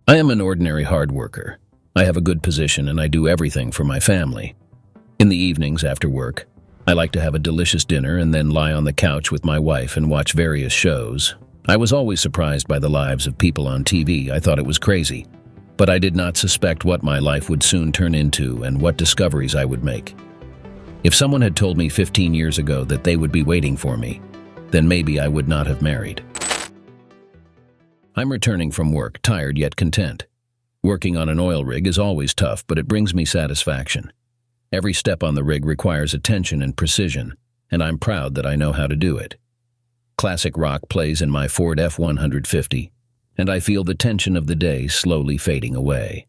I am an ordinary hard worker. I have a good position and I do everything for my family. In the evenings after work, I like to have a delicious dinner and then lie on the couch with my wife and watch various shows. I was always surprised by the lives of people on TV. I thought it was crazy, but I did not suspect what my life would soon turn into and what discoveries I would make. If someone had told me 15 years ago that they would be waiting for me, then maybe I would not have married. I'm returning from work, tired yet content. Working on an oil rig is always tough, but it brings me satisfaction. Every step on the rig requires attention and precision, and I'm proud that I know how to do it. Classic rock plays in my Ford F-150, and I feel the tension of the day slowly fading away.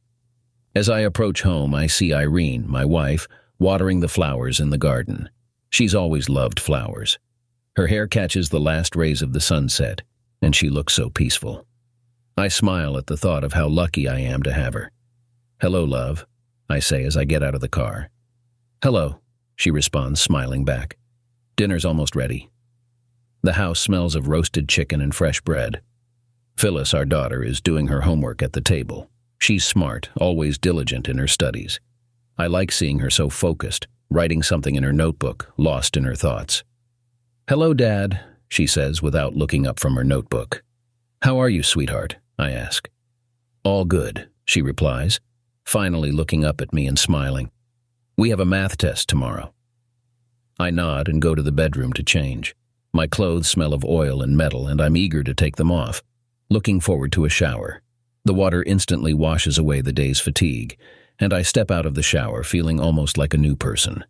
As I approach home, I see Irene, my wife, watering the flowers in the garden. She's always loved flowers. Her hair catches the last rays of the sunset, and she looks so peaceful. I smile at the thought of how lucky I am to have her. "Hello, love," I say as I get out of the car. "Hello," she responds, smiling back. "Dinner's almost ready." The house smells of roasted chicken and fresh bread. Phyllis, our daughter, is doing her homework at the table. She's smart, always diligent in her studies. I like seeing her so focused, writing something in her notebook, lost in her thoughts. "Hello, Dad," she says without looking up from her notebook. "How are you, sweetheart?" I ask. "All good," she replies, finally looking up at me and smiling. "We have a math test tomorrow." I nod and go to the bedroom to change. My clothes smell of oil and metal, and I'm eager to take them off, looking forward to a shower. The water instantly washes away the day's fatigue, and I step out of the shower feeling almost like a new person.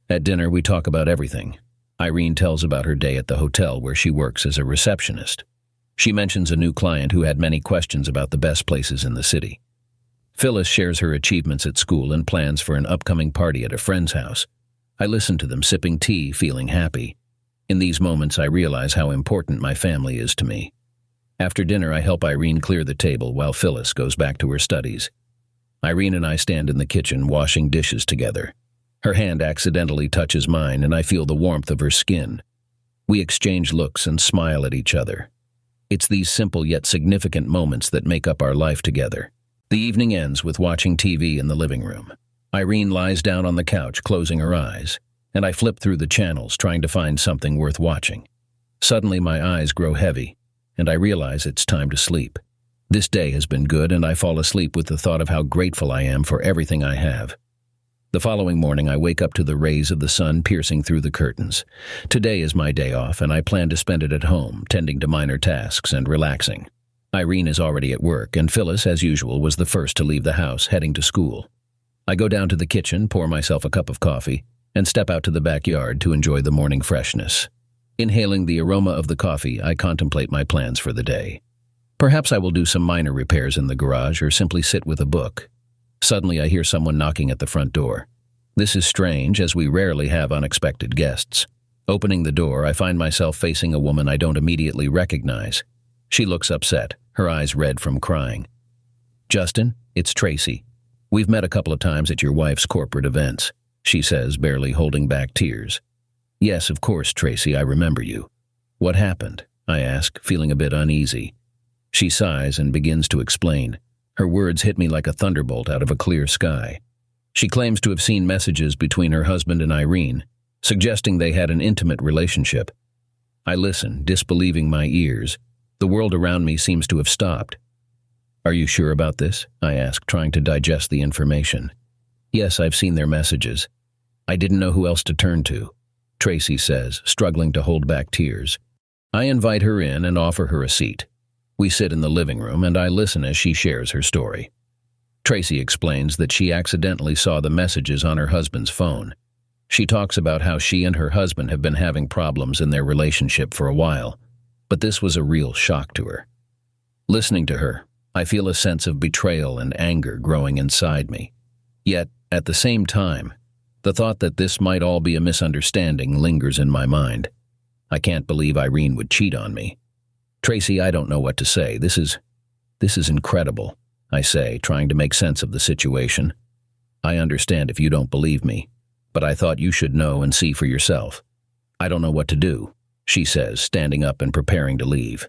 At dinner, we talk about everything. Irene tells about her day at the hotel where she works as a receptionist. She mentions a new client who had many questions about the best places in the city. Phyllis shares her achievements at school and plans for an upcoming party at a friend's house. I listen to them sipping tea, feeling happy. In these moments, I realize how important my family is to me. After dinner, I help Irene clear the table while Phyllis goes back to her studies. Irene and I stand in the kitchen washing dishes together. Her hand accidentally touches mine, and I feel the warmth of her skin. We exchange looks and smile at each other. It's these simple yet significant moments that make up our life together. The evening ends with watching TV in the living room. Irene lies down on the couch, closing her eyes, and I flip through the channels trying to find something worth watching. Suddenly my eyes grow heavy, and I realize it's time to sleep. This day has been good, and I fall asleep with the thought of how grateful I am for everything I have. The following morning, I wake up to the rays of the sun piercing through the curtains. Today is my day off, and I plan to spend it at home, tending to minor tasks and relaxing. Irene is already at work, and Phyllis, as usual, was the first to leave the house, heading to school. I go down to the kitchen, pour myself a cup of coffee, and step out to the backyard to enjoy the morning freshness. Inhaling the aroma of the coffee, I contemplate my plans for the day. Perhaps I will do some minor repairs in the garage or simply sit with a book. Suddenly, I hear someone knocking at the front door. This is strange, as we rarely have unexpected guests. Opening the door, I find myself facing a woman I don't immediately recognize. She looks upset, her eyes red from crying. "Justin, it's Tracy. We've met a couple of times at your wife's corporate events," she says, barely holding back tears. "Yes, of course, Tracy, I remember you." "What happened?" I ask, feeling a bit uneasy. She sighs and begins to explain. Her words hit me like a thunderbolt out of a clear sky. She claims to have seen messages between her husband and Irene, suggesting they had an intimate relationship. I listen, disbelieving my ears. The world around me seems to have stopped. "Are you sure about this?" I ask, trying to digest the information. "Yes, I've seen their messages. I didn't know who else to turn to," Tracy says, struggling to hold back tears. I invite her in and offer her a seat. We sit in the living room, and I listen as she shares her story. Tracy explains that she accidentally saw the messages on her husband's phone. She talks about how she and her husband have been having problems in their relationship for a while, but this was a real shock to her. Listening to her, I feel a sense of betrayal and anger growing inside me. Yet, at the same time, the thought that this might all be a misunderstanding lingers in my mind. I can't believe Irene would cheat on me. "Tracy, I don't know what to say. This is incredible," I say, trying to make sense of the situation. "I understand if you don't believe me, but I thought you should know and see for yourself." "I don't know what to do," she says, standing up and preparing to leave.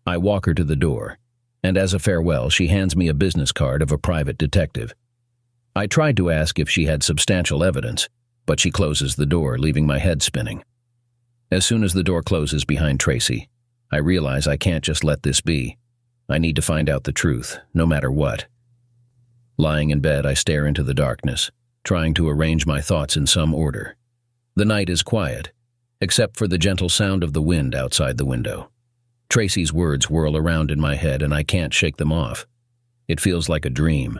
I walk her to the door, and as a farewell, she hands me a business card of a private detective. I tried to ask if she had substantial evidence, but she closes the door, leaving my head spinning. As soon as the door closes behind Tracy, I realize I can't just let this be. I need to find out the truth, no matter what. Lying in bed, I stare into the darkness, trying to arrange my thoughts in some order. The night is quiet, except for the gentle sound of the wind outside the window. Tracy's words whirl around in my head and I can't shake them off. It feels like a dream,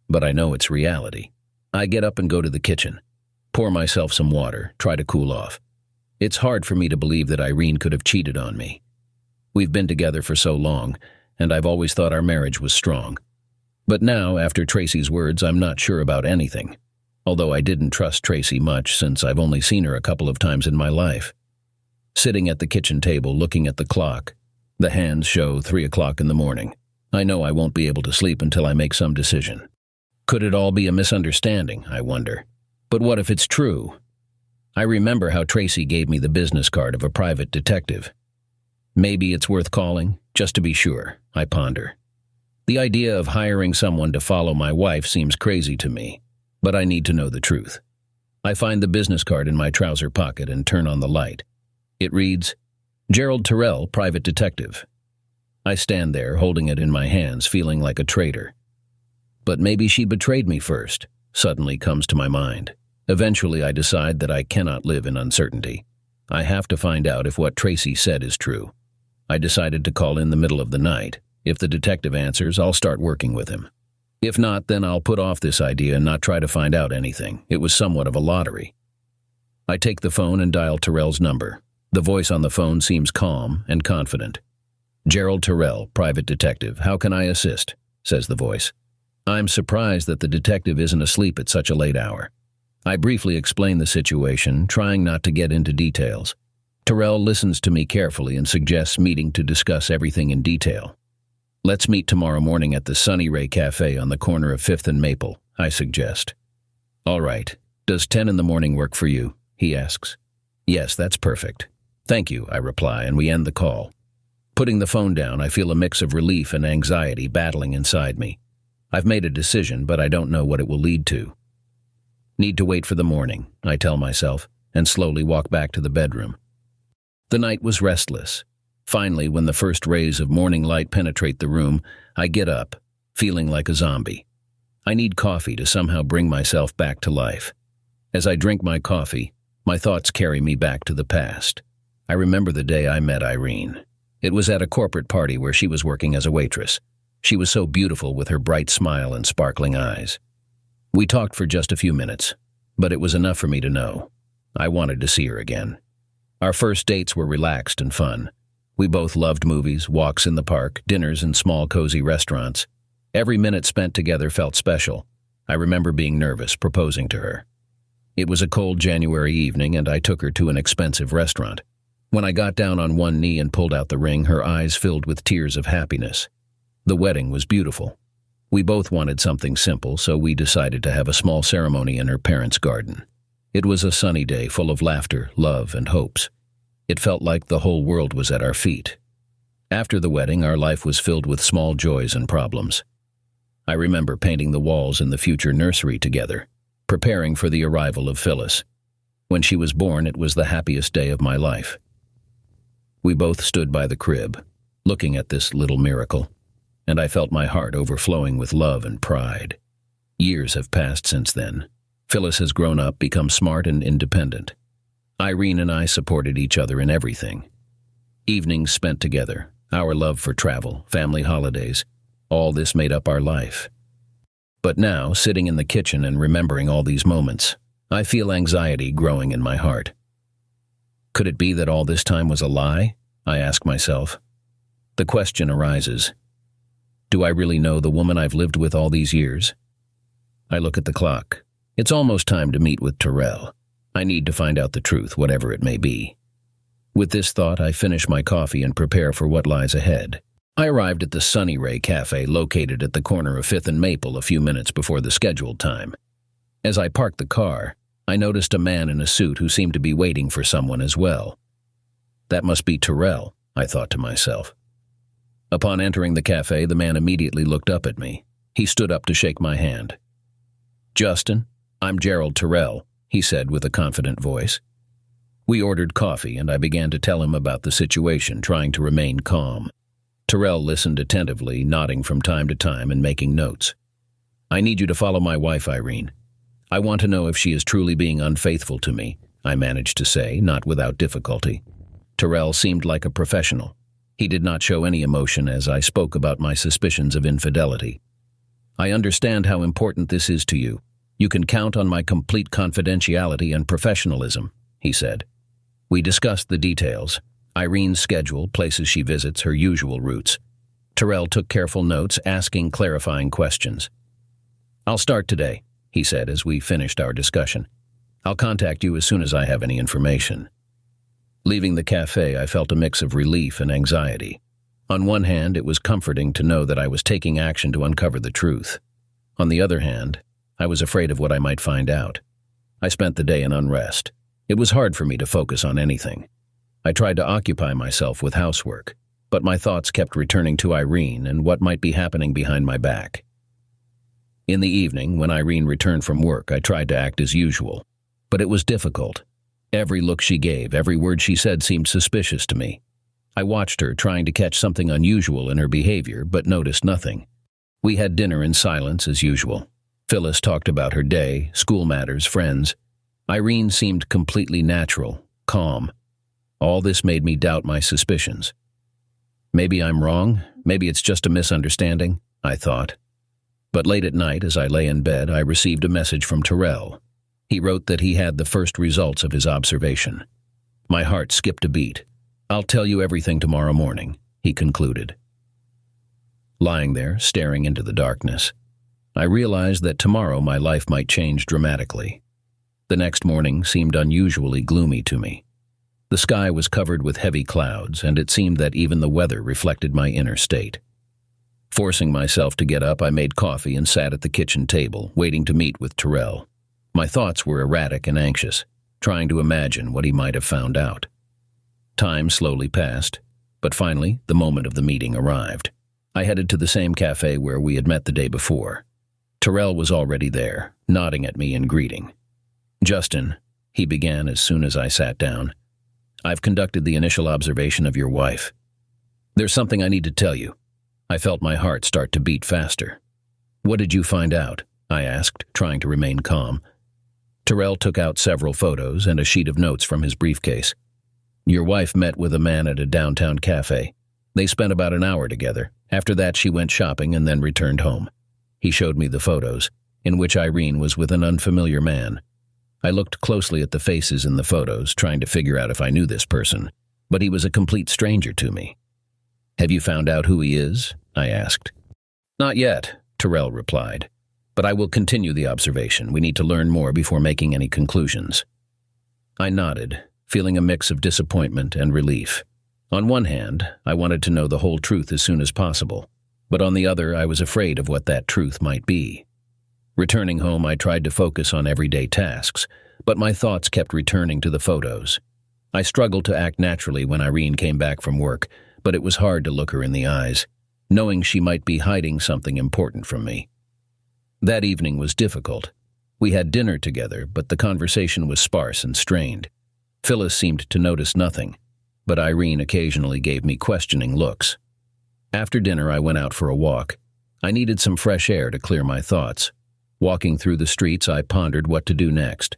but I know it's reality. I get up and go to the kitchen, pour myself some water, try to cool off. It's hard for me to believe that Irene could have cheated on me. We've been together for so long, and I've always thought our marriage was strong. But now, after Tracy's words, I'm not sure about anything, although I didn't trust Tracy much since I've only seen her a couple of times in my life. Sitting at the kitchen table looking at the clock, the hands show 3 o'clock in the morning. I know I won't be able to sleep until I make some decision. Could it all be a misunderstanding, I wonder? But what if it's true? I remember how Tracy gave me the business card of a private detective. Maybe it's worth calling, just to be sure, I ponder. The idea of hiring someone to follow my wife seems crazy to me, but I need to know the truth. I find the business card in my trouser pocket and turn on the light. It reads, Gerald Terrell, Private Detective. I stand there, holding it in my hands, feeling like a traitor. But maybe she betrayed me first, suddenly comes to my mind. Eventually, I decide that I cannot live in uncertainty. I have to find out if what Tracy said is true. I decided to call in the middle of the night. If the detective answers, I'll start working with him. If not, then I'll put off this idea and not try to find out anything. It was somewhat of a lottery. I take the phone and dial Terrell's number. The voice on the phone seems calm and confident. Gerald Terrell, Private Detective, how can I assist? Says the voice. I'm surprised that the detective isn't asleep at such a late hour. I briefly explain the situation, trying not to get into details. Terrell listens to me carefully and suggests meeting to discuss everything in detail. Let's meet tomorrow morning at the Sunny Ray Cafe on the corner of 5th and Maple, I suggest. All right. Does 10 in the morning work for you? He asks. Yes, that's perfect. Thank you, I reply, and we end the call. Putting the phone down, I feel a mix of relief and anxiety battling inside me. I've made a decision, but I don't know what it will lead to. Need to wait for the morning, I tell myself, and slowly walk back to the bedroom. The night was restless. Finally, when the first rays of morning light penetrate the room, I get up, feeling like a zombie. I need coffee to somehow bring myself back to life. As I drink my coffee, my thoughts carry me back to the past. I remember the day I met Irene. It was at a corporate party where she was working as a waitress. She was so beautiful with her bright smile and sparkling eyes. We talked for just a few minutes, but it was enough for me to know I wanted to see her again. Our first dates were relaxed and fun. We both loved movies, walks in the park, dinners in small, cozy restaurants. Every minute spent together felt special. I remember being nervous, proposing to her. It was a cold January evening, and I took her to an expensive restaurant. When I got down on one knee and pulled out the ring, her eyes filled with tears of happiness. The wedding was beautiful. We both wanted something simple, so we decided to have a small ceremony in her parents' garden. It was a sunny day full of laughter, love, and hopes. It felt like the whole world was at our feet. After the wedding, our life was filled with small joys and problems. I remember painting the walls in the future nursery together, preparing for the arrival of Phyllis. When she was born, it was the happiest day of my life. We both stood by the crib, looking at this little miracle, and I felt my heart overflowing with love and pride. Years have passed since then. Phyllis has grown up, become smart and independent. Irene and I supported each other in everything. Evenings spent together, our love for travel, family holidays, all this made up our life. But now, sitting in the kitchen and remembering all these moments, I feel anxiety growing in my heart. Could it be that all this time was a lie? I ask myself. The question arises, do I really know the woman I've lived with all these years? I look at the clock. It's almost time to meet with Terrell. I need to find out the truth, whatever it may be. With this thought, I finish my coffee and prepare for what lies ahead. I arrived at the Sunny Ray Cafe located at the corner of 5th and Maple a few minutes before the scheduled time. As I parked the car, I noticed a man in a suit who seemed to be waiting for someone as well. That must be Terrell, I thought to myself. Upon entering the cafe, the man immediately looked up at me. He stood up to shake my hand. "Justin, I'm Gerald Terrell," he said with a confident voice. We ordered coffee, and I began to tell him about the situation, trying to remain calm. Terrell listened attentively, nodding from time to time and making notes. "I need you to follow my wife, Irene. I want to know if she is truly being unfaithful to me," I managed to say, not without difficulty. Terrell seemed like a professional. He did not show any emotion as I spoke about my suspicions of infidelity. "I understand how important this is to you. You can count on my complete confidentiality and professionalism," he said. We discussed the details: Irene's schedule, places she visits, her usual routes. Terrell took careful notes, asking clarifying questions. "I'll start today," he said as we finished our discussion. "I'll contact you as soon as I have any information." Leaving the cafe, I felt a mix of relief and anxiety. On one hand, it was comforting to know that I was taking action to uncover the truth. On the other hand, I was afraid of what I might find out. I spent the day in unrest. It was hard for me to focus on anything. I tried to occupy myself with housework, but my thoughts kept returning to Irene and what might be happening behind my back. In the evening, when Irene returned from work, I tried to act as usual, but it was difficult. Every look she gave, every word she said seemed suspicious to me. I watched her, trying to catch something unusual in her behavior, but noticed nothing. We had dinner in silence as usual. Phyllis talked about her day, school matters, friends. Irene seemed completely natural, calm. All this made me doubt my suspicions. Maybe I'm wrong, maybe it's just a misunderstanding, I thought. But late at night, as I lay in bed, I received a message from Terrell. He wrote that he had the first results of his observation. My heart skipped a beat. "I'll tell you everything tomorrow morning," he concluded. Lying there, staring into the darkness, I realized that tomorrow my life might change dramatically. The next morning seemed unusually gloomy to me. The sky was covered with heavy clouds, and it seemed that even the weather reflected my inner state. Forcing myself to get up, I made coffee and sat at the kitchen table, waiting to meet with Terrell. My thoughts were erratic and anxious, trying to imagine what he might have found out. Time slowly passed, but finally the moment of the meeting arrived. I headed to the same cafe where we had met the day before. Terrell was already there, nodding at me in greeting. "Justin," he began as soon as I sat down, "I've conducted the initial observation of your wife. There's something I need to tell you." I felt my heart start to beat faster. "What did you find out?" I asked, trying to remain calm. Terrell took out several photos and a sheet of notes from his briefcase. "Your wife met with a man at a downtown cafe. They spent about an hour together. After that, she went shopping and then returned home." He showed me the photos, in which Irene was with an unfamiliar man. I looked closely at the faces in the photos, trying to figure out if I knew this person, but he was a complete stranger to me. "Have you found out who he is?" I asked. "Not yet," Terrell replied, "but I will continue the observation. We need to learn more before making any conclusions." I nodded, feeling a mix of disappointment and relief. On one hand, I wanted to know the whole truth as soon as possible, but on the other, I was afraid of what that truth might be. Returning home, I tried to focus on everyday tasks, but my thoughts kept returning to the photos. I struggled to act naturally when Irene came back from work, but it was hard to look her in the eyes, knowing she might be hiding something important from me. That evening was difficult. We had dinner together, but the conversation was sparse and strained. Phyllis seemed to notice nothing, but Irene occasionally gave me questioning looks. After dinner, I went out for a walk. I needed some fresh air to clear my thoughts. Walking through the streets, I pondered what to do next.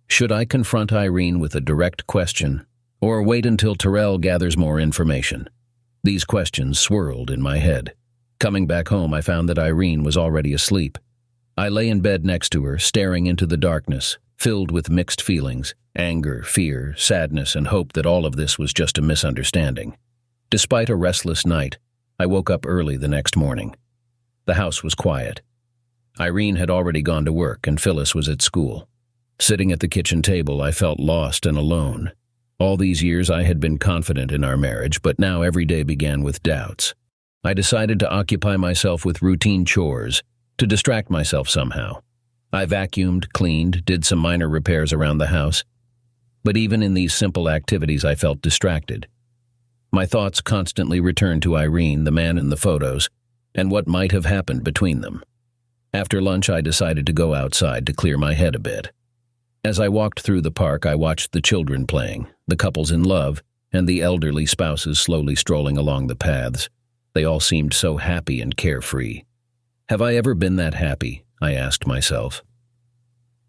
Should I confront Irene with a direct question, or wait until Terrell gathers more information? These questions swirled in my head. Coming back home, I found that Irene was already asleep. I lay in bed next to her, staring into the darkness, filled with mixed feelings: anger, fear, sadness, and hope that all of this was just a misunderstanding. Despite a restless night, I woke up early the next morning. The house was quiet. Irene had already gone to work, and Phyllis was at school. Sitting at the kitchen table, I felt lost and alone. All these years I had been confident in our marriage, but now every day began with doubts. I decided to occupy myself with routine chores, to distract myself somehow. I vacuumed, cleaned, did some minor repairs around the house. But even in these simple activities, I felt distracted. My thoughts constantly returned to Irene, the man in the photos, and what might have happened between them. After lunch, I decided to go outside to clear my head a bit. As I walked through the park, I watched the children playing, the couples in love, and the elderly spouses slowly strolling along the paths. They all seemed so happy and carefree. Have I ever been that happy? I asked myself.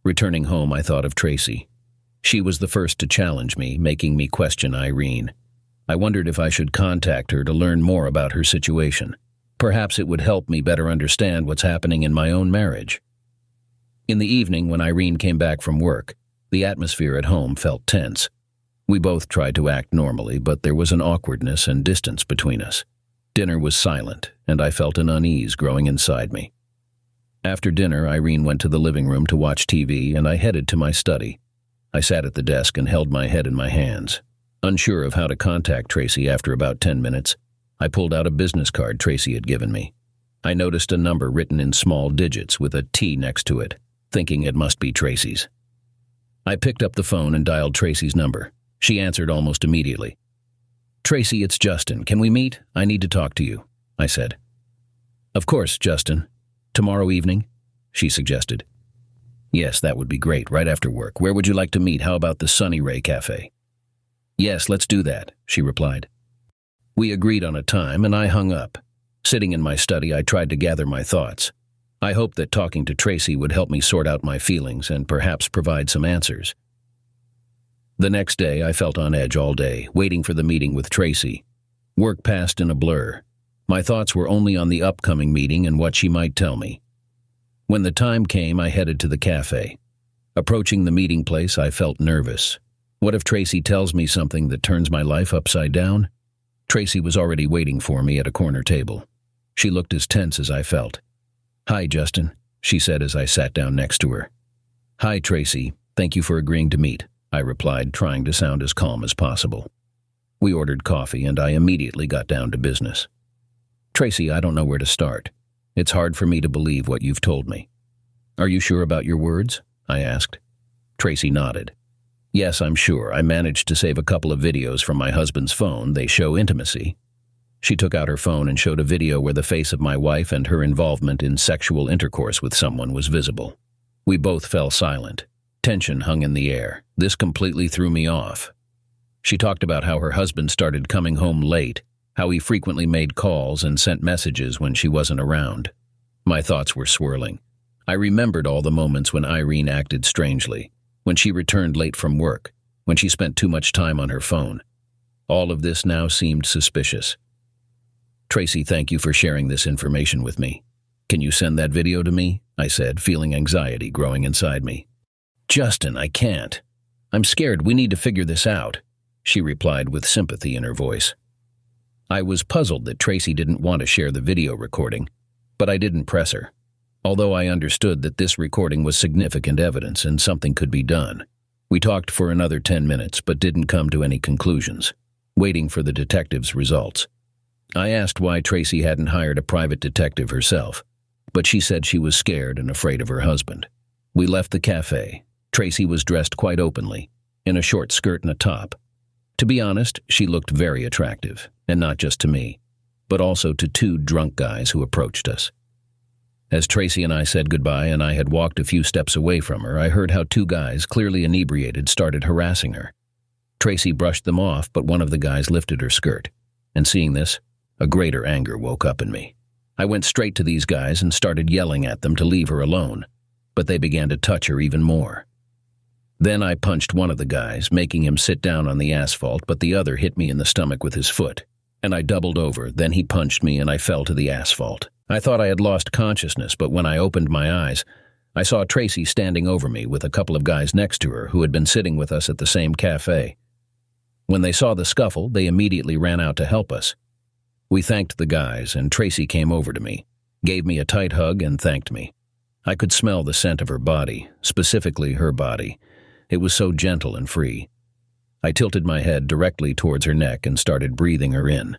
Returning home, I thought of Tracy. She was the first to challenge me, making me question Irene. I wondered if I should contact her to learn more about her situation. Perhaps it would help me better understand what's happening in my own marriage. In the evening, when Irene came back from work, the atmosphere at home felt tense. We both tried to act normally, but there was an awkwardness and distance between us. Dinner was silent, and I felt an unease growing inside me. After dinner, Irene went to the living room to watch TV, and I headed to my study. I sat at the desk and held my head in my hands. Unsure of how to contact Tracy after about 10 minutes, I pulled out a business card Tracy had given me. I noticed a number written in small digits with a T next to it, thinking it must be Tracy's. I picked up the phone and dialed Tracy's number. She answered almost immediately. "Tracy, it's Justin. Can we meet? I need to talk to you," I said. "Of course, Justin. Tomorrow evening?" she suggested. "Yes, that would be great, right after work. Where would you like to meet? How about the Sunny Ray Cafe?" "Yes, let's do that," she replied. We agreed on a time, and I hung up. Sitting in my study, I tried to gather my thoughts. I hoped that talking to Tracy would help me sort out my feelings and perhaps provide some answers. The next day, I felt on edge all day, waiting for the meeting with Tracy. Work passed in a blur. My thoughts were only on the upcoming meeting and what she might tell me. When the time came, I headed to the cafe. Approaching the meeting place, I felt nervous. What if Tracy tells me something that turns my life upside down? Tracy was already waiting for me at a corner table. She looked as tense as I felt. "Hi, Justin," she said as I sat down next to her. "Hi, Tracy. Thank you for agreeing to meet," I replied, trying to sound as calm as possible. We ordered coffee, and I immediately got down to business. "Tracy, I don't know where to start. It's hard for me to believe what you've told me." "Are you sure about your words?" I asked. Tracy nodded. "Yes, I'm sure. I managed to save a couple of videos from my husband's phone. They show intimacy." She took out her phone and showed a video where the face of my wife and her involvement in sexual intercourse with someone was visible. We both fell silent. Tension hung in the air. This completely threw me off. She talked about how her husband started coming home late, how he frequently made calls and sent messages when she wasn't around. My thoughts were swirling. I remembered all the moments when Irene acted strangely, when she returned late from work, when she spent too much time on her phone. All of this now seemed suspicious. "Tracy, thank you for sharing this information with me. Can you send that video to me?" I said, feeling anxiety growing inside me. "Justin, I can't. I'm scared. We need to figure this out," she replied with sympathy in her voice. I was puzzled that Tracy didn't want to share the video recording, but I didn't press her. Although I understood that this recording was significant evidence and something could be done. We talked for another 10 minutes but didn't come to any conclusions, waiting for the detective's results. I asked why Tracy hadn't hired a private detective herself, but she said she was scared and afraid of her husband. We left the cafe. Tracy was dressed quite openly, in a short skirt and a top. To be honest, she looked very attractive, and not just to me, but also to two drunk guys who approached us. As Tracy and I said goodbye and I had walked a few steps away from her, I heard how two guys, clearly inebriated, started harassing her. Tracy brushed them off, but one of the guys lifted her skirt, and seeing this, a greater anger woke up in me. I went straight to these guys and started yelling at them to leave her alone, but they began to touch her even more. Then I punched one of the guys, making him sit down on the asphalt, but the other hit me in the stomach with his foot, and I doubled over. Then he punched me and I fell to the asphalt. I thought I had lost consciousness, but when I opened my eyes, I saw Tracy standing over me with a couple of guys next to her who had been sitting with us at the same cafe. When they saw the scuffle, they immediately ran out to help us. We thanked the guys, and Tracy came over to me, gave me a tight hug, and thanked me. I could smell the scent of her body, specifically her body. It was so gentle and free. I tilted my head directly towards her neck and started breathing her in.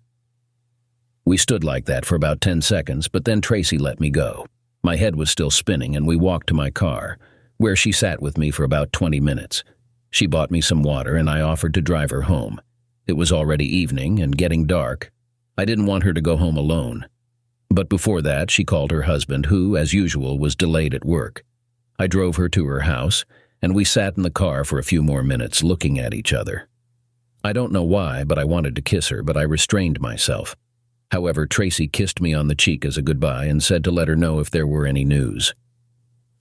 We stood like that for about 10 seconds, but then Tracy let me go. My head was still spinning, and we walked to my car, where she sat with me for about 20 minutes. She bought me some water, and I offered to drive her home. It was already evening and getting dark. I didn't want her to go home alone. But before that, she called her husband, who, as usual, was delayed at work. I drove her to her house, and we sat in the car for a few more minutes looking at each other. I don't know why, but I wanted to kiss her, but I restrained myself. However, Tracy kissed me on the cheek as a goodbye and said to let her know if there were any news.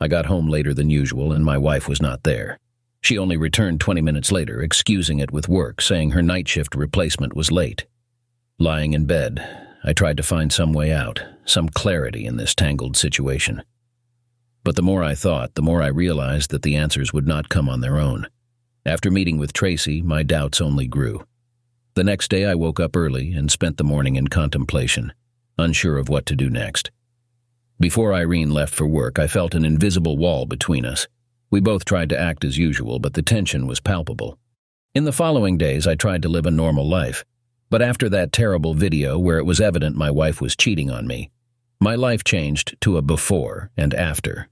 I got home later than usual, and my wife was not there. She only returned 20 minutes later, excusing it with work, saying her night shift replacement was late. Lying in bed, I tried to find some way out, some clarity in this tangled situation. But the more I thought, the more I realized that the answers would not come on their own. After meeting with Tracy, my doubts only grew. The next day I woke up early and spent the morning in contemplation, unsure of what to do next. Before Irene left for work, I felt an invisible wall between us. We both tried to act as usual, but the tension was palpable. In the following days, I tried to live a normal life. But after that terrible video where it was evident my wife was cheating on me, my life changed to a before and after.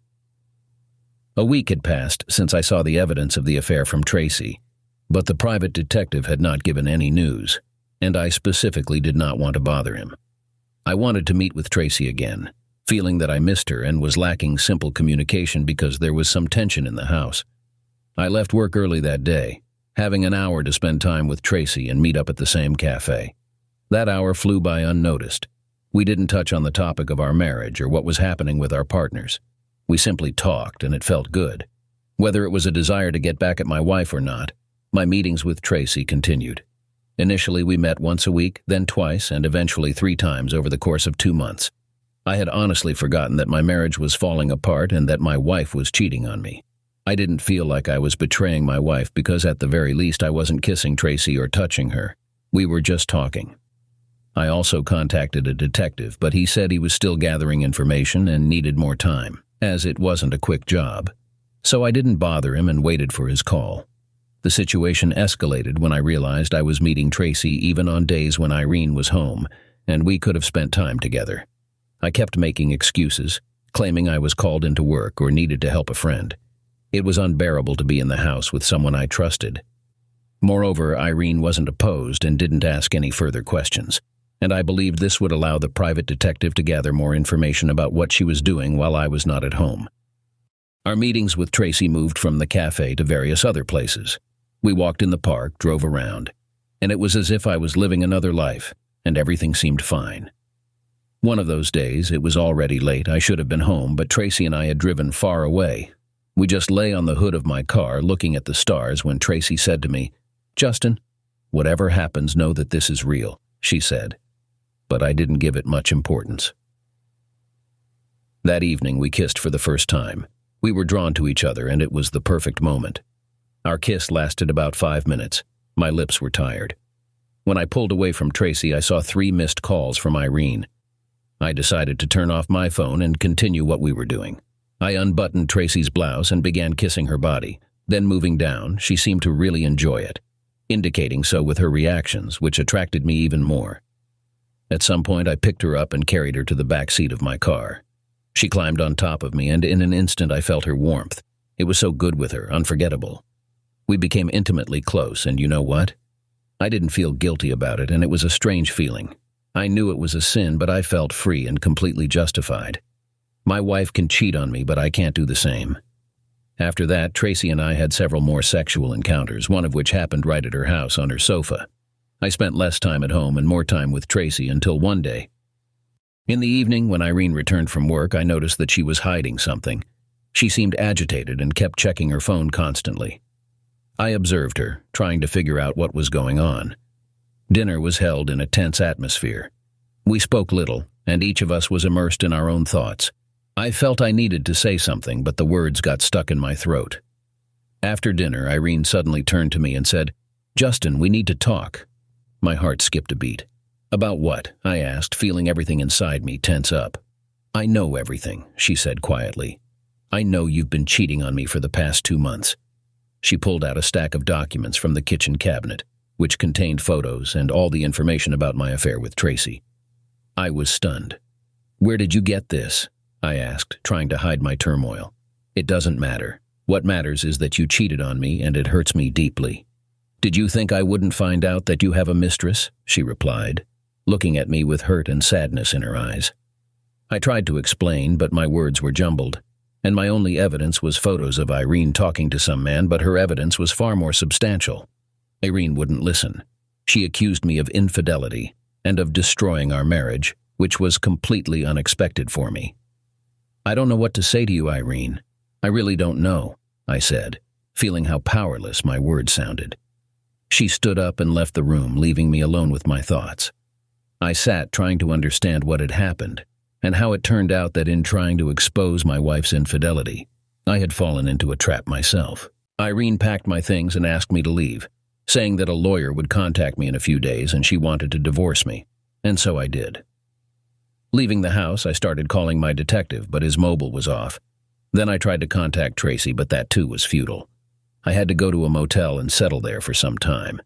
A week had passed since I saw the evidence of the affair from Tracy, but the private detective had not given any news, and I specifically did not want to bother him. I wanted to meet with Tracy again, feeling that I missed her and was lacking simple communication because there was some tension in the house. I left work early that day, having an hour to spend time with Tracy and meet up at the same cafe. That hour flew by unnoticed. We didn't touch on the topic of our marriage or what was happening with our partners. We simply talked, and it felt good. Whether it was a desire to get back at my wife or not, my meetings with Tracy continued. Initially, we met once a week, then twice, and eventually 3 times over the course of 2 months. I had honestly forgotten that my marriage was falling apart and that my wife was cheating on me. I didn't feel like I was betraying my wife because at the very least I wasn't kissing Tracy or touching her. We were just talking. I also contacted a detective, but he said he was still gathering information and needed more time, as it wasn't a quick job. So I didn't bother him and waited for his call. The situation escalated when I realized I was meeting Tracy even on days when Irene was home, and we could have spent time together. I kept making excuses, claiming I was called into work or needed to help a friend. It was unbearable to be in the house with someone I trusted. Moreover, Irene wasn't opposed and didn't ask any further questions, and I believed this would allow the private detective to gather more information about what she was doing while I was not at home. Our meetings with Tracy moved from the cafe to various other places. We walked in the park, drove around, and it was as if I was living another life, and everything seemed fine. One of those days, it was already late, I should have been home, but Tracy and I had driven far away. We just lay on the hood of my car looking at the stars when Tracy said to me, "Justin, whatever happens, know that this is real," she said. But I didn't give it much importance. That evening, we kissed for the first time. We were drawn to each other, and it was the perfect moment. Our kiss lasted about 5 minutes. My lips were tired. When I pulled away from Tracy, I saw 3 missed calls from Irene. I decided to turn off my phone and continue what we were doing. I unbuttoned Tracy's blouse and began kissing her body. Then moving down, she seemed to really enjoy it, indicating so with her reactions, which attracted me even more. At some point, I picked her up and carried her to the back seat of my car. She climbed on top of me, and in an instant I felt her warmth. It was so good with her, unforgettable. We became intimately close, and you know what? I didn't feel guilty about it, and it was a strange feeling. I knew it was a sin, but I felt free and completely justified. My wife can cheat on me, but I can't do the same. After that, Tracy and I had several more sexual encounters, one of which happened right at her house on her sofa. I spent less time at home and more time with Tracy until one day. In the evening, when Irene returned from work, I noticed that she was hiding something. She seemed agitated and kept checking her phone constantly. I observed her, trying to figure out what was going on. Dinner was held in a tense atmosphere. We spoke little, and each of us was immersed in our own thoughts. I felt I needed to say something, but the words got stuck in my throat. After dinner, Irene suddenly turned to me and said, "Justin, we need to talk." My heart skipped a beat. "About what?" I asked, feeling everything inside me tense up. "I know everything," she said quietly. "I know you've been cheating on me for the past 2 months." She pulled out a stack of documents from the kitchen cabinet, which contained photos and all the information about my affair with Tracy. I was stunned. "Where did you get this?" I asked, trying to hide my turmoil. "It doesn't matter. What matters is that you cheated on me, and it hurts me deeply." "Did you think I wouldn't find out that you have a mistress?" she replied, looking at me with hurt and sadness in her eyes. I tried to explain, but my words were jumbled, and my only evidence was photos of Irene talking to some man, but her evidence was far more substantial. Irene wouldn't listen. She accused me of infidelity and of destroying our marriage, which was completely unexpected for me. "I don't know what to say to you, Irene. I really don't know," I said, feeling how powerless my words sounded. She stood up and left the room, leaving me alone with my thoughts. I sat trying to understand what had happened, and how it turned out that in trying to expose my wife's infidelity, I had fallen into a trap myself. Irene packed my things and asked me to leave, saying that a lawyer would contact me in a few days and she wanted to divorce me, and so I did. Leaving the house, I started calling my detective, but his mobile was off. Then I tried to contact Tracy, but that too was futile. I had to go to a motel and settle there for some time.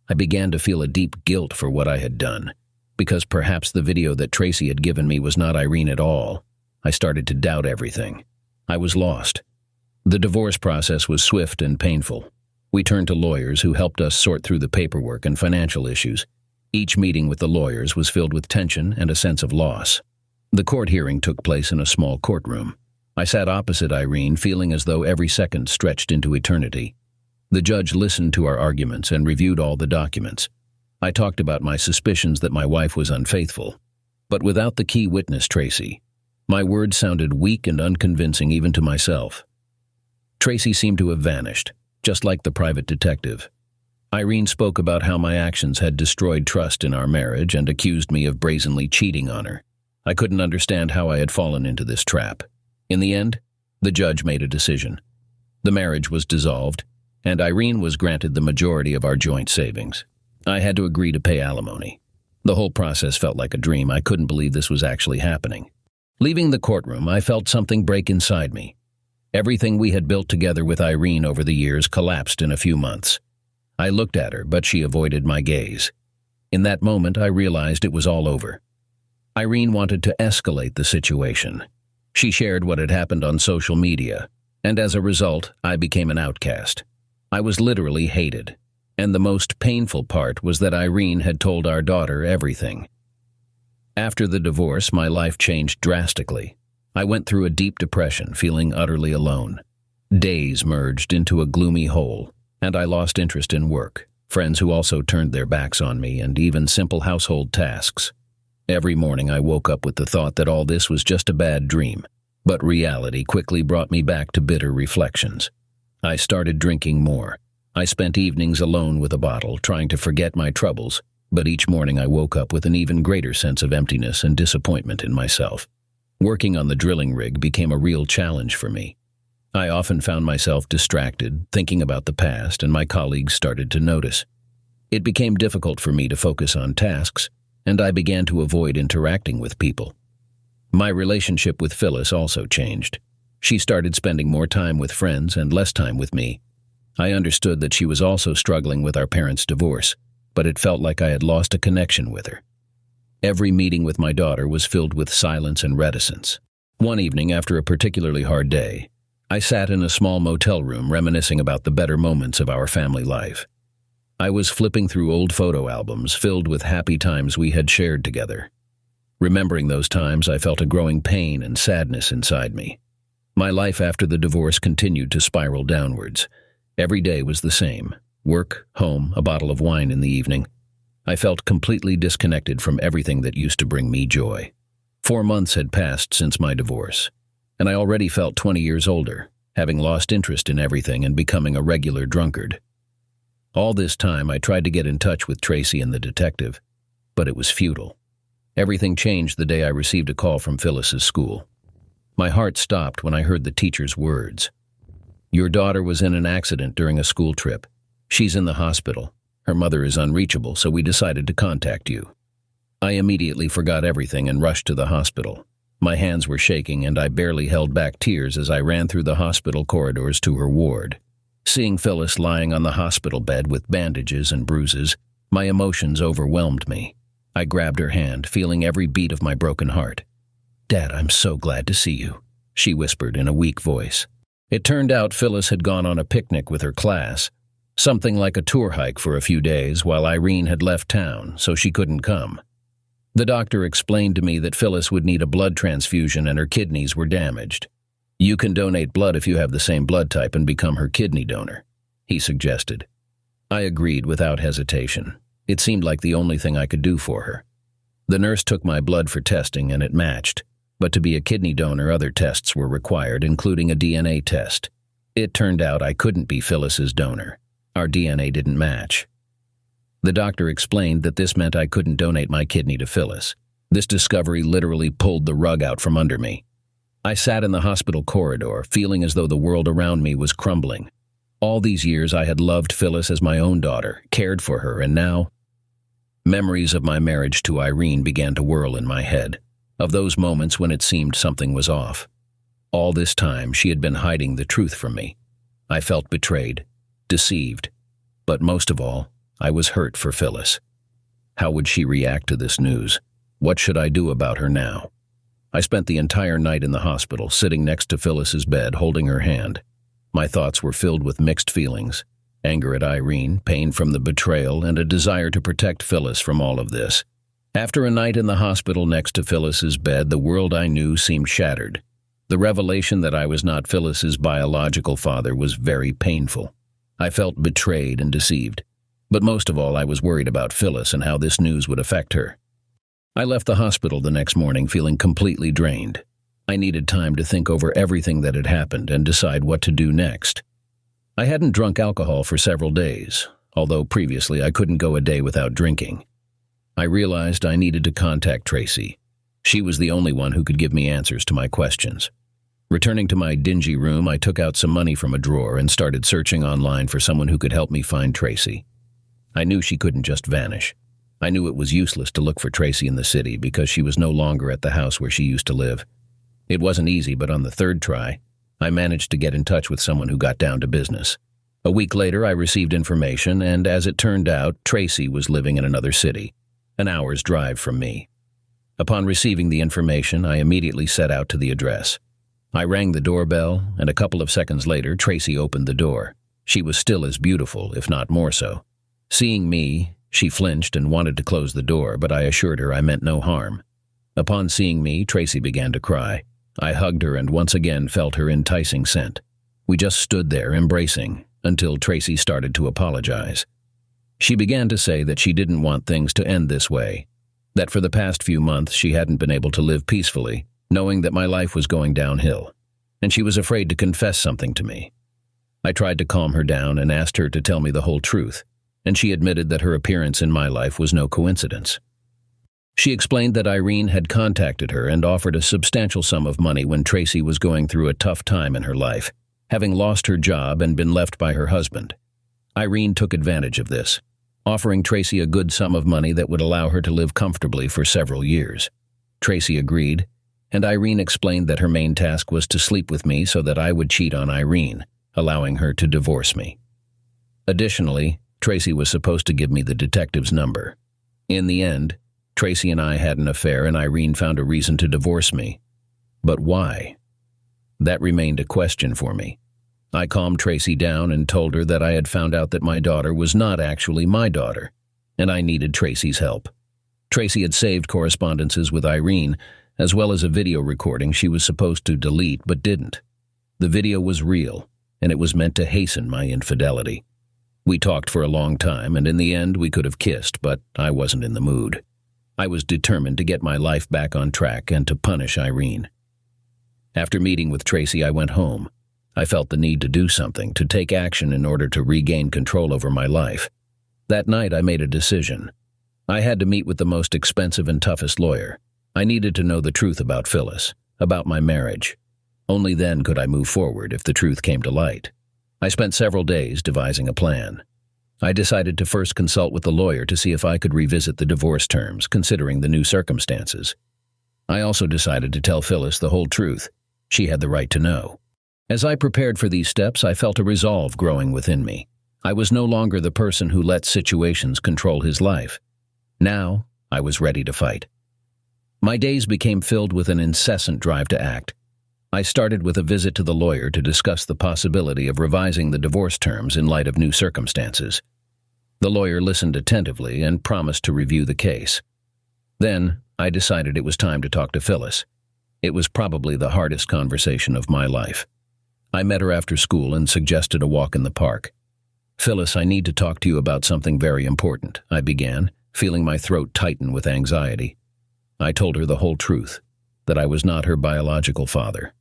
I began to feel a deep guilt for what I had done, because perhaps the video that Tracy had given me was not Irene at all. I started to doubt everything. I was lost. The divorce process was swift and painful. We turned to lawyers who helped us sort through the paperwork and financial issues. Each meeting with the lawyers was filled with tension and a sense of loss. The court hearing took place in a small courtroom. I sat opposite Irene, feeling as though every second stretched into eternity. The judge listened to our arguments and reviewed all the documents. I talked about my suspicions that my wife was unfaithful, but without the key witness, Tracy, my words sounded weak and unconvincing even to myself. Tracy seemed to have vanished, just like the private detective. Irene spoke about how my actions had destroyed trust in our marriage and accused me of brazenly cheating on her. I couldn't understand how I had fallen into this trap. In the end, the judge made a decision. The marriage was dissolved, and Irene was granted the majority of our joint savings. I had to agree to pay alimony. The whole process felt like a dream. I couldn't believe this was actually happening. Leaving the courtroom, I felt something break inside me. Everything we had built together with Irene over the years collapsed in a few months. I looked at her, but she avoided my gaze. In that moment, I realized it was all over. Irene wanted to escalate the situation. She shared what had happened on social media, and as a result, I became an outcast. I was literally hated, and the most painful part was that Irene had told our daughter everything. After the divorce, my life changed drastically. I went through a deep depression, feeling utterly alone. Days merged into a gloomy hole, and I lost interest in work, friends who also turned their backs on me, and even simple household tasks. Every morning I woke up with the thought that all this was just a bad dream, but reality quickly brought me back to bitter reflections. I started drinking more. I spent evenings alone with a bottle, trying to forget my troubles, but each morning I woke up with an even greater sense of emptiness and disappointment in myself. Working on the drilling rig became a real challenge for me. I often found myself distracted, thinking about the past, and my colleagues started to notice. It became difficult for me to focus on tasks, and I began to avoid interacting with people. My relationship with Phyllis also changed. She started spending more time with friends and less time with me. I understood that she was also struggling with our parents' divorce, but it felt like I had lost a connection with her. Every meeting with my daughter was filled with silence and reticence. One evening, after a particularly hard day, I sat in a small motel room reminiscing about the better moments of our family life. I was flipping through old photo albums filled with happy times we had shared together. Remembering those times, I felt a growing pain and sadness inside me. My life after the divorce continued to spiral downwards. Every day was the same. Work, home, a bottle of wine in the evening. I felt completely disconnected from everything that used to bring me joy. 4 months had passed since my divorce, and I already felt 20 years older, having lost interest in everything and becoming a regular drunkard. All this time, I tried to get in touch with Tracy and the detective, but it was futile. Everything changed the day I received a call from Phyllis's school. My heart stopped when I heard the teacher's words. "Your daughter was in an accident during a school trip. She's in the hospital. Her mother is unreachable, so we decided to contact you." I immediately forgot everything and rushed to the hospital. My hands were shaking, and I barely held back tears as I ran through the hospital corridors to her ward. Seeing Phyllis lying on the hospital bed with bandages and bruises, my emotions overwhelmed me. I grabbed her hand, feeling every beat of my broken heart. "Dad, I'm so glad to see you," she whispered in a weak voice. It turned out Phyllis had gone on a picnic with her class. Something like a tour hike for a few days while Irene had left town, so she couldn't come. The doctor explained to me that Phyllis would need a blood transfusion and her kidneys were damaged. "You can donate blood if you have the same blood type and become her kidney donor," he suggested. I agreed without hesitation. It seemed like the only thing I could do for her. The nurse took my blood for testing and it matched, but to be a kidney donor other tests were required, including a DNA test. It turned out I couldn't be Phyllis's donor. Our DNA didn't match. The doctor explained that this meant I couldn't donate my kidney to Phyllis. This discovery literally pulled the rug out from under me. I sat in the hospital corridor, feeling as though the world around me was crumbling. All these years I had loved Phyllis as my own daughter, cared for her, and now memories of my marriage to Irene began to whirl in my head, of those moments when it seemed something was off. All this time she had been hiding the truth from me. I felt betrayed, deceived, but most of all, I was hurt for Phyllis. How would she react to this news? What should I do about her now? I spent the entire night in the hospital, sitting next to Phyllis's bed, holding her hand. My thoughts were filled with mixed feelings: anger at Irene, pain from the betrayal, and a desire to protect Phyllis from all of this. After a night in the hospital next to Phyllis's bed, the world I knew seemed shattered. The revelation that I was not Phyllis's biological father was very painful. I felt betrayed and deceived. But most of all, I was worried about Phyllis and how this news would affect her. I left the hospital the next morning feeling completely drained. I needed time to think over everything that had happened and decide what to do next. I hadn't drunk alcohol for several days, although previously I couldn't go a day without drinking. I realized I needed to contact Tracy. She was the only one who could give me answers to my questions. Returning to my dingy room, I took out some money from a drawer and started searching online for someone who could help me find Tracy. I knew she couldn't just vanish. I knew it was useless to look for Tracy in the city because she was no longer at the house where she used to live. It wasn't easy, but on the third try, I managed to get in touch with someone who got down to business. A week later, I received information, and as it turned out, Tracy was living in another city, an hour's drive from me. Upon receiving the information, I immediately set out to the address. I rang the doorbell, and a couple of seconds later, Tracy opened the door. She was still as beautiful, if not more so. Seeing me, she flinched and wanted to close the door, but I assured her I meant no harm. Upon seeing me, Tracy began to cry. I hugged her and once again felt her enticing scent. We just stood there, embracing, until Tracy started to apologize. She began to say that she didn't want things to end this way, that for the past few months she hadn't been able to live peacefully, knowing that my life was going downhill, and she was afraid to confess something to me. I tried to calm her down and asked her to tell me the whole truth, and she admitted that her appearance in my life was no coincidence. She explained that Irene had contacted her and offered a substantial sum of money when Tracy was going through a tough time in her life, having lost her job and been left by her husband. Irene took advantage of this, offering Tracy a good sum of money that would allow her to live comfortably for several years. Tracy agreed, and Irene explained that her main task was to sleep with me so that I would cheat on Irene, allowing her to divorce me. Additionally, Tracy was supposed to give me the detective's number. In the end, Tracy and I had an affair and Irene found a reason to divorce me. But why? That remained a question for me. I calmed Tracy down and told her that I had found out that my daughter was not actually my daughter, and I needed Tracy's help. Tracy had saved correspondences with Irene, as well as a video recording she was supposed to delete but didn't. The video was real, and it was meant to hasten my infidelity. We talked for a long time, and in the end we could have kissed, but I wasn't in the mood. I was determined to get my life back on track and to punish Irene. After meeting with Tracy, I went home. I felt the need to do something, to take action in order to regain control over my life. That night I made a decision. I had to meet with the most expensive and toughest lawyer. I needed to know the truth about Phyllis, about my marriage. Only then could I move forward if the truth came to light. I spent several days devising a plan. I decided to first consult with the lawyer to see if I could revisit the divorce terms, considering the new circumstances. I also decided to tell Phyllis the whole truth. She had the right to know. As I prepared for these steps, I felt a resolve growing within me. I was no longer the person who let situations control his life. Now, I was ready to fight. My days became filled with an incessant drive to act. I started with a visit to the lawyer to discuss the possibility of revising the divorce terms in light of new circumstances. The lawyer listened attentively and promised to review the case. Then, I decided it was time to talk to Phyllis. It was probably the hardest conversation of my life. I met her after school and suggested a walk in the park. "Phyllis, I need to talk to you about something very important," I began, feeling my throat tighten with anxiety. I told her the whole truth, that I was not her biological father.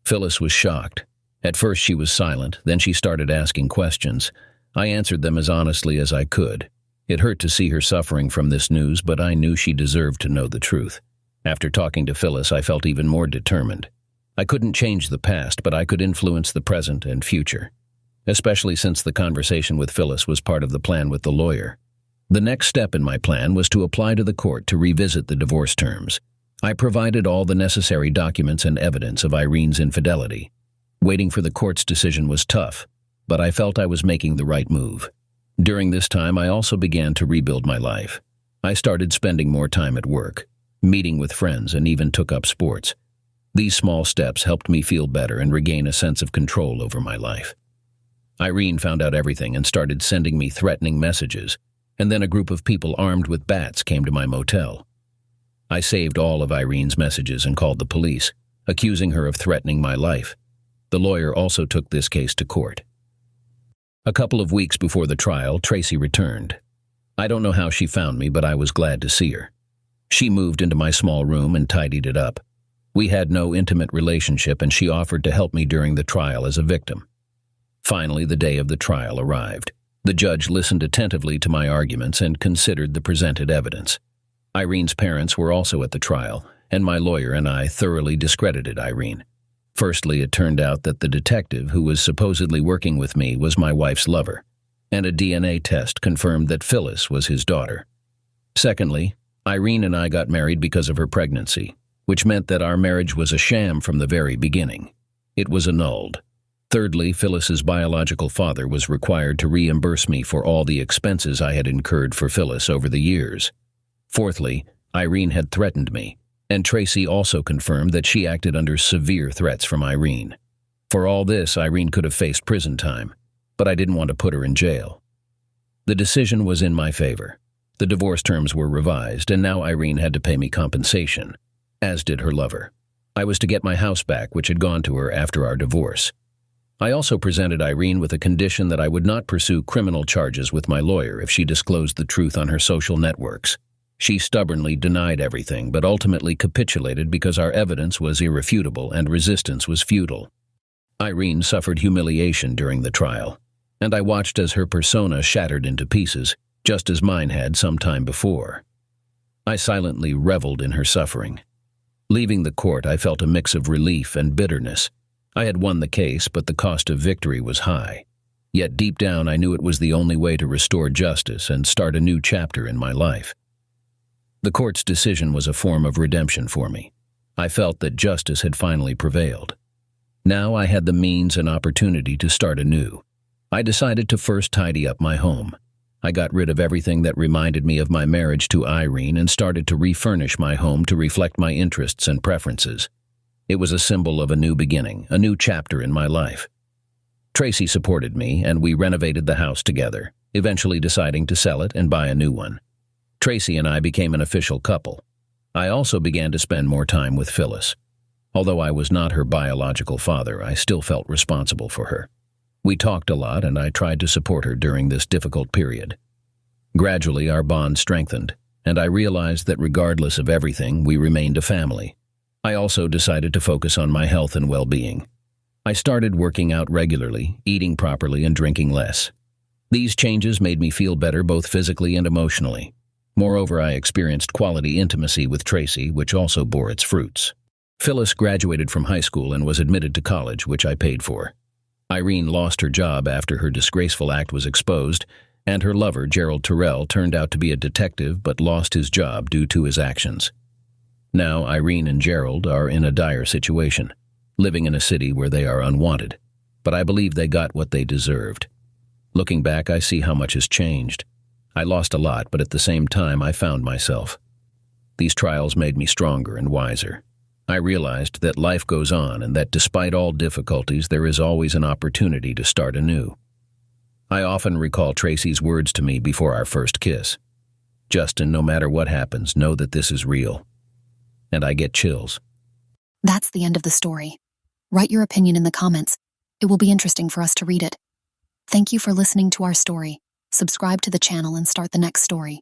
Phyllis was shocked. At first she was silent, then she started asking questions. I answered them as honestly as I could. It hurt to see her suffering from this news, but I knew she deserved to know the truth. After talking to Phyllis, I felt even more determined. I couldn't change the past, but I could influence the present and future, especially since the conversation with Phyllis was part of the plan with the lawyer. The next step in my plan was to apply to the court to revisit the divorce terms. I provided all the necessary documents and evidence of Irene's infidelity. Waiting for the court's decision was tough, but I felt I was making the right move. During this time, I also began to rebuild my life. I started spending more time at work, meeting with friends, and even took up sports. These small steps helped me feel better and regain a sense of control over my life. Irene found out everything and started sending me threatening messages, and then a group of people armed with bats came to my motel. I saved all of Irene's messages and called the police, accusing her of threatening my life. The lawyer also took this case to court. A couple of weeks before the trial, Tracy returned. I don't know how she found me, but I was glad to see her. She moved into my small room and tidied it up. We had no intimate relationship, and she offered to help me during the trial as a victim. Finally, the day of the trial arrived. The judge listened attentively to my arguments and considered the presented evidence. Irene's parents were also at the trial, and my lawyer and I thoroughly discredited Irene. Firstly, it turned out that the detective who was supposedly working with me was my wife's lover, and a DNA test confirmed that Phyllis was his daughter. Secondly, Irene and I got married because of her pregnancy, which meant that our marriage was a sham from the very beginning. It was annulled. Thirdly, Phyllis's biological father was required to reimburse me for all the expenses I had incurred for Phyllis over the years. Fourthly, Irene had threatened me, and Tracy also confirmed that she acted under severe threats from Irene. For all this, Irene could have faced prison time, but I didn't want to put her in jail. The decision was in my favor. The divorce terms were revised, and now Irene had to pay me compensation, as did her lover. I was to get my house back, which had gone to her after our divorce. I also presented Irene with a condition that I would not pursue criminal charges with my lawyer if she disclosed the truth on her social networks. She stubbornly denied everything, but ultimately capitulated because our evidence was irrefutable and resistance was futile. Irene suffered humiliation during the trial, and I watched as her persona shattered into pieces, just as mine had some time before. I silently reveled in her suffering. Leaving the court, I felt a mix of relief and bitterness. I had won the case, but the cost of victory was high. Yet deep down, I knew it was the only way to restore justice and start a new chapter in my life. The court's decision was a form of redemption for me. I felt that justice had finally prevailed. Now I had the means and opportunity to start anew. I decided to first tidy up my home. I got rid of everything that reminded me of my marriage to Irene and started to refurnish my home to reflect my interests and preferences. It was a symbol of a new beginning, a new chapter in my life. Tracy supported me, and we renovated the house together, eventually deciding to sell it and buy a new one. Tracy and I became an official couple. I also began to spend more time with Phyllis. Although I was not her biological father, I still felt responsible for her. We talked a lot, and I tried to support her during this difficult period. Gradually, our bond strengthened, and I realized that regardless of everything, we remained a family. I also decided to focus on my health and well-being. I started working out regularly, eating properly, and drinking less. These changes made me feel better both physically and emotionally. Moreover, I experienced quality intimacy with Tracy, which also bore its fruits. Phyllis graduated from high school and was admitted to college, which I paid for. Irene lost her job after her disgraceful act was exposed, and her lover, Gerald Terrell, turned out to be a detective but lost his job due to his actions. Now, Irene and Gerald are in a dire situation, living in a city where they are unwanted, but I believe they got what they deserved. Looking back, I see how much has changed. I lost a lot, but at the same time, I found myself. These trials made me stronger and wiser. I realized that life goes on and that despite all difficulties, there is always an opportunity to start anew. I often recall Tracy's words to me before our first kiss. Justin, no matter what happens, know that this is real. And I get chills. That's the end of the story. Write your opinion in the comments. It will be interesting for us to read it. Thank you for listening to our story. Subscribe to the channel and start the next story.